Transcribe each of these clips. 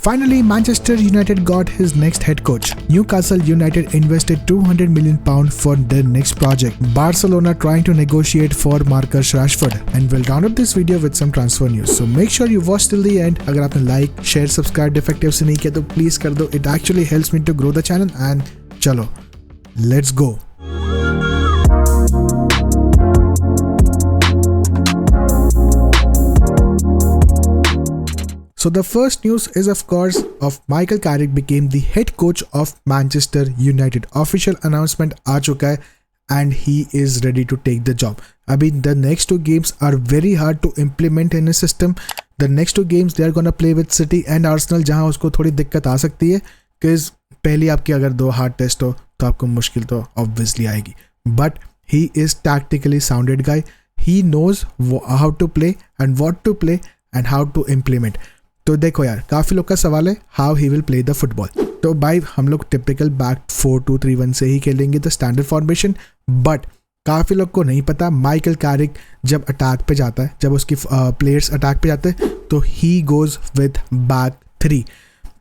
Finally, Manchester United got his next head coach. Newcastle United invested £200 million for their next project. Barcelona trying to negotiate for Marcus Rashford. And we'll round up this video with some transfer news. So make sure you watch till the end. अगर आपने like, share, subscribe defective से नहीं किया तो please कर दो. It actually helps me to grow the channel. And चलो, let's go. So the first news is of course of Michael Carrick became the head coach of Manchester United. Official announcement आ चुका है and he is ready to take the job. अभी the next two games are very hard to implement in his system. The next two games they are gonna play with City and Arsenal जहाँ उसको थोड़ी दिक्कत आ सकती है because पहली आपकी अगर दो हार्ड टेस्ट हो तो आपको मुश्किल तो obviously आएगी. But he is tactically sounded guy. He knows how to play and what to play and how to implement. तो देखो यार काफ़ी लोग का सवाल है how he will play the football. तो भाई हम लोग टिपिकल बैक 4-2-3-1 से ही खेलेंगे द स्टैंडर्ड फॉर्मेशन. बट काफ़ी लोग को नहीं पता माइकल कैरिक जब अटैक पे जाता है, जब उसकी प्लेयर्स अटैक पे जाते हैं तो ही गोज़ विद बैक 3.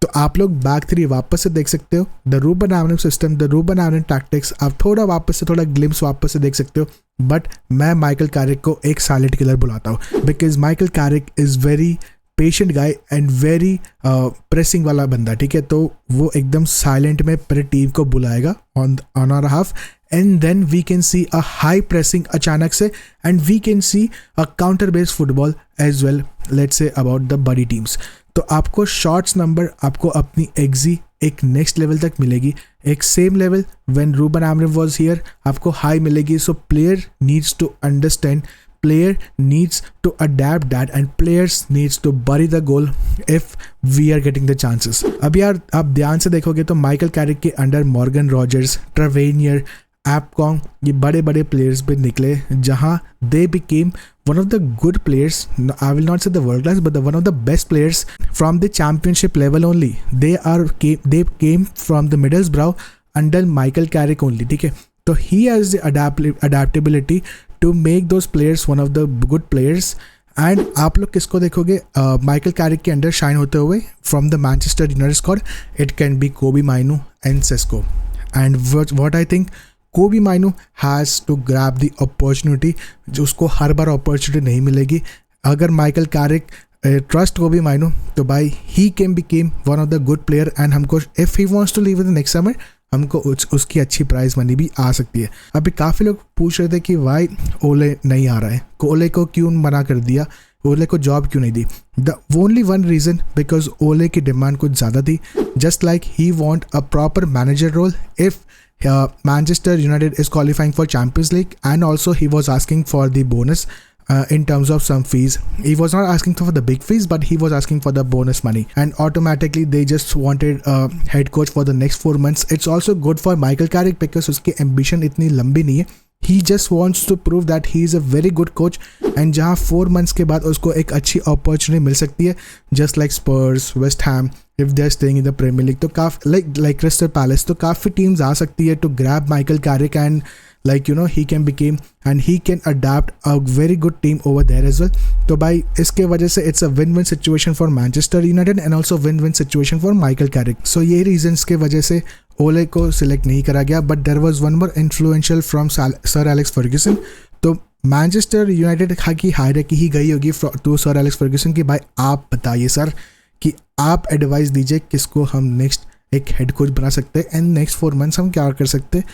तो आप लोग बैक 3 वापस से देख सकते हो. The Ruben Amorim system, the Ruben Amorim tactics आप थोड़ा वापस से थोड़ा ग्लिम्स वापस से देख सकते हो. बट मैं माइकल कैरिक को एक साइलेंट किलर बुलाता हूँ because Michael Carrick is very patient guy and very pressing वाला बंदा. ठीक है, तो वो एकदम साइलेंट में पूरी टीम को बुलाएगा on our half and then we can see a high pressing अचानक से and we can see a counter based football as well. Let's say about the बड़ी टीम्स. तो आपको शॉट्स नंबर आपको अपनी एक्जी एक नेक्स्ट लेवल तक मिलेगी, एक same level when Ruben Amorim was here आपको हाई मिलेगी. So player needs to understand, player needs to adapt that and players needs to bury the goal if we are getting the chances. अब यार आप ध्यान से देखोगे तो Michael Carrick के अंडर मॉर्गन रॉजर्स, ट्रेवेनियर, एपकॉन्ग ये बड़े बड़े प्लेयर्स भी निकले जहाँ they became one of the good players. I will not say the world class but one of the best players from the championship level only. They came from the Middlesbrough under Michael Carrick only. ठीक है, तो he has the adaptability to make those players one of the good players. And आप लोग किसको देखोगे Michael Carrick के under shine होते हुए from the Manchester United squad? It can be Kobbie Mainoo and Sesko. And what I think Kobbie Mainoo has to grab the opportunity. जो उसको हर बार opportunity नहीं मिलेगी. अगर माइकल कैरिक ट्रस्ट कोबी Mainoo तो भाई he can became one of the good player and हमको if he wants to leave in the next summer हमको उसकी अच्छी प्राइज मनी भी आ सकती है. अभी काफ़ी लोग पूछ रहे थे कि वाई ओले नहीं आ रहा है, ओले को क्यों मना कर दिया, ओले को जॉब क्यों नहीं दी. The only one reason because Ole की डिमांड कुछ ज़्यादा थी. Just like he want a proper manager role if Manchester United is qualifying for Champions League and also he was asking for the bonus in terms of some fees. He was not asking for the big fees but he was asking for the bonus money and automatically they just wanted a head coach for the next 4 months. It's also good for Michael Carrick because उसकी ambition इतनी लंबी नहीं है. He just wants to prove that he is a very good coach and जहाँ 4 months के बाद उसको एक अच्छी opportunity मिल सकती है just like Spurs, West Ham if they are staying in the Premier League. तो काफ़ी like Crystal Palace तो काफ़ी teams आ सकती है to grab Michael Carrick and like you know he can become and he can adapt a very good team over there as well. तो भाई इसके वजह से it's a win-win situation for Manchester United and also win-win situation for Michael Carrick. So ये reasons के वजह से ओले को सिलेक्ट नहीं करा गया. But there was one more influential from sir Alex Ferguson. तो मैनचेस्टर यूनाइटेड की हायरार्की ही गई होगी टू सर एलेक्स फर्ग्यूसन कि भाई आप बताइए सर कि आप एडवाइस दीजिए किसको हम नेक्स्ट एक हेड कोच बना सकते हैं एंड नेक्स्ट 4 months हम क्या कर सकते हैं.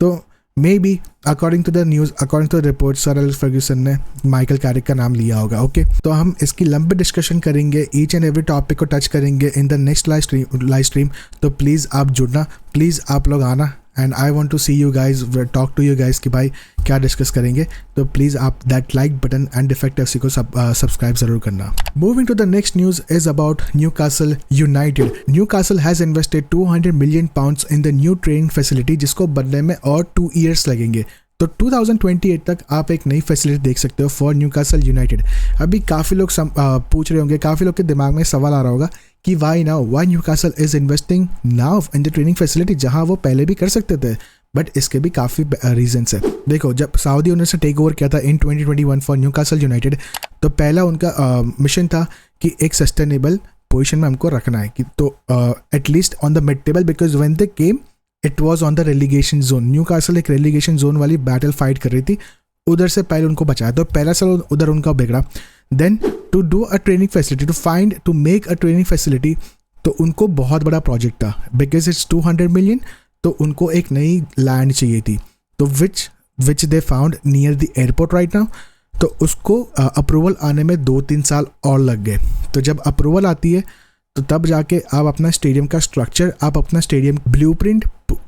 तो maybe according to the news, according to the report sir Alex Ferguson ने माइकल कैरिक का नाम लिया होगा. ओके, तो हम इसकी लंबी डिस्कशन करेंगे, ईच एंड एवरी टॉपिक को टच करेंगे in the next live stream. तो प्लीज़ आप जुड़ना, प्लीज़ आप लोग आना and I want to see you guys, talk to you guys कि भाई क्या डिस्कस करेंगे. तो प्लीज़ आप that like button and defect FC को सब्सक्राइब ज़रूर करना. Moving to the next news is about Newcastle United. Newcastle has invested £200 million in the new training facility जिसको बनने में और 2 years लगेंगे. तो 2028 तक आप एक नई फैसिलिटी देख सकते हो फॉर न्यूकासल यूनाइटेड. अभी काफ़ी लोग पूछ रहे होंगे, काफ़ी लोग के दिमाग में सवाल आ रहा होगा कि why Newcastle is investing now in the training facility जहां वो पहले भी कर सकते थे. बट इसके भी काफ़ी रीजंस है. देखो, जब सऊदी उन्होंने से टेक ओवर किया था इन 2021 फॉर न्यूकासल यूनाइटेड तो पहला उनका मिशन था कि एक सस्टेनेबल पोजीशन में हमको रखना है कि तो at least on the mid table, because when they came it was on the relegation zone. Newcastle एक रेलीगेशन जोन वाली बैटल फाइट कर रही थी, उधर से पहले उनको बचाया, तो पहला साल उधर उनका बिगड़ा। Then to do a training facility, to make a training facility, तो उनको बहुत बड़ा प्रोजेक्ट था बिकॉज इट्स 200 मिलियन, तो उनको एक नई लैंड चाहिए थी, तो which they found near the airport right now. तो उसको अप्रूवल आने में 2-3 साल और लग गए। तो जब अप्रूवल आती है तो तब जाके आप अपना स्टेडियम का स्ट्रक्चर, आप अपना स्टेडियम ब्लूप्रिंट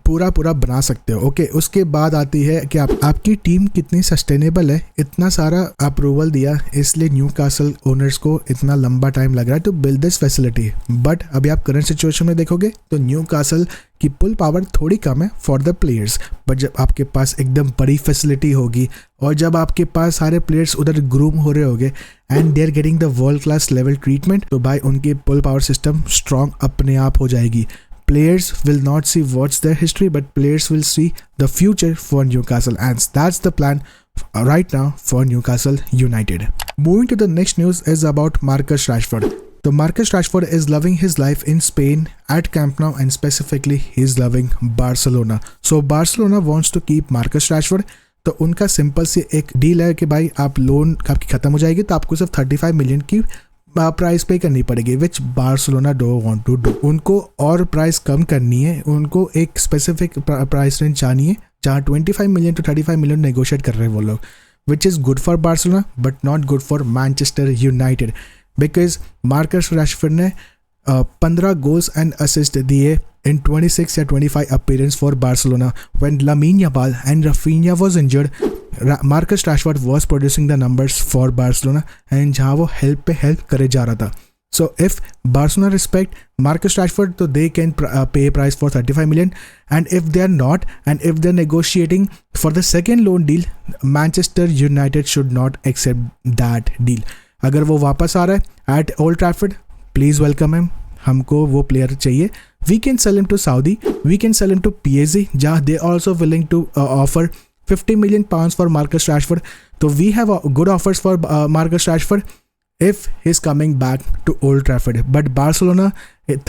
पूरा बना सकते हो। ओके, उसके बाद आती है कि आपकी टीम कितनी सस्टेनेबल है। इतना सारा अप्रूवल दिया, इसलिए न्यूकासल ओनर्स को इतना लंबा टाइम लग रहा है to build this facility. But अभी आप करंट सिचुएशन में देखोगे तो न्यूकासल की पुल पावर थोड़ी कम है फॉर द प्लेयर्स। बट जब आपके पास एकदम बड़ी फैसिलिटी होगी और जब आपके पास सारे प्लेयर्स उधर ग्रूम हो रहे होंगे and they are getting the world class level treatment, तो भाई उनकी पुल पावर सिस्टम स्ट्रॉन्ग अपने आप हो जाएगी। Players will not see what's their history, but players will see the future for Newcastle, and that's the plan right now for Newcastle United. Moving to the next news is about Marcus Rashford. So Marcus Rashford is loving his life in Spain at Camp Nou, and specifically he is loving Barcelona. So Barcelona wants to keep Marcus Rashford. तो उनका simple सी एक deal है कि भाई आप loan आपकी खत्म हो जाएगी तो आपको सिर्फ 35 मिलियन की प्राइस पे करनी पड़ेगी, which Barcelona don't want to do. उनको और प्राइस कम करनी है, उनको एक स्पेसिफिक प्राइस रेंज चाहिए जहाँ 25 मिलियन टू 35 मिलियन नेगोशिएट कर रहे हैं वो लोग, which is good for Barcelona but not good for Manchester United, because Marcus Rashford ने 15 गोल्स एंड असिस्ट दिए in 26 या 25 appearance for Barcelona. When Lamine Yamal and Rafinha was injured, Marcus Rashford was producing the numbers for Barcelona and जहाँ वो help करे जा रहा था. So if Barcelona respect Marcus Rashford, so they can pay a price for 35 million, and if they are not, and if they are negotiating for the second loan deal, Manchester United should not accept that deal. अगर वो वापस आ रहा है at Old Trafford, please welcome him. हमको वो player चाहिए. We can sell him to Saudi. We can sell him to PSG. जहाँ they also willing to offer 50 million pounds for Marcus Rashford. So we have good offers for Marcus Rashford if he's coming back to Old Trafford. But Barcelona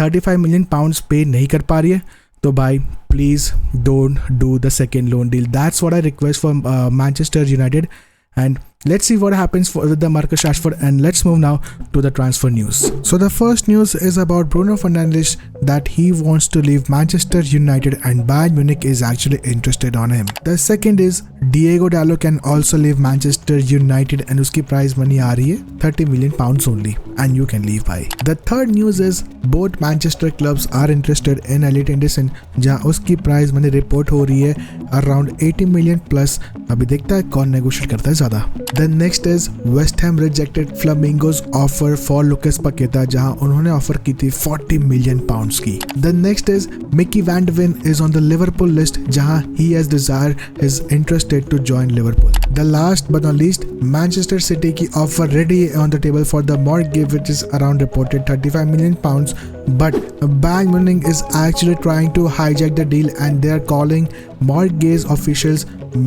35 million pounds pay नहीं कर पा रही है. तो भाई please don't do the second loan deal. That's what I request for Manchester United. And let's see what happens with the Marcus Rashford, and let's move now to the transfer news. So the first news is about Bruno Fernandes, that he wants to leave Manchester United and Bayern Munich is actually interested on him. The second is Diego Dalot can also leave Manchester United and uski prize money aa rahi hai 30 million pounds only, and you can leave by. The third news is both Manchester clubs are interested in Elliot Anderson, jahan uski prize money report ho rahi hai around 80 million plus. अभी देखता है कौन negotiate करता है ज्यादा. The next is West Ham rejected Flamingo's offer for Lucas Paqueta, जहां उन्होंने offer की थी 40 मिलियन पाउंड्स की. The next is Mickey Van de Ven is on the Liverpool list, जहां he has desired is interested to join Liverpool. The last but not least, Manchester City की offer ready on the table for the Mortgage, which is around reported 35 million pounds, but Bayern Munich is actually trying to hijack the deal and they are calling Mortgage officials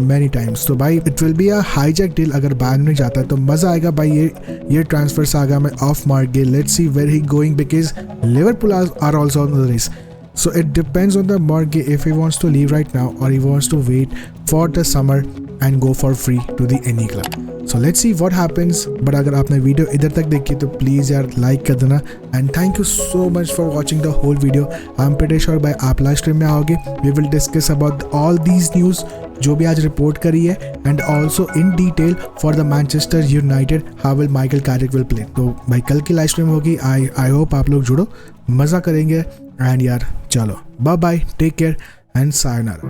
many times. So भाई it will be a hijack deal. अगर Bayern Munich जाता है तो मजा आएगा भाई. ये transfer saga में of Mortgage. Let's see where he going, because Liverpool are also on the race. So it depends on the Mortgage if he wants to leave right now or he wants to wait for the summer and go for free to the any club. So let's see what happens. But अगर आपने video इधर तक देखी तो please यार like कर देना. And thank you so much for watching the whole video. I'm pretty sure भाई आप लाइव स्ट्रीम में आओगे. We will discuss about all these news जो भी आज रिपोर्ट करी है, and also in detail for the Manchester United how will Michael Carrick will play. तो भाई कल की लाइव स्ट्रीम होगी. I hope आप लोग जुड़ो, मज़ा करेंगे. And यार चलो bye bye, take care and sayonara.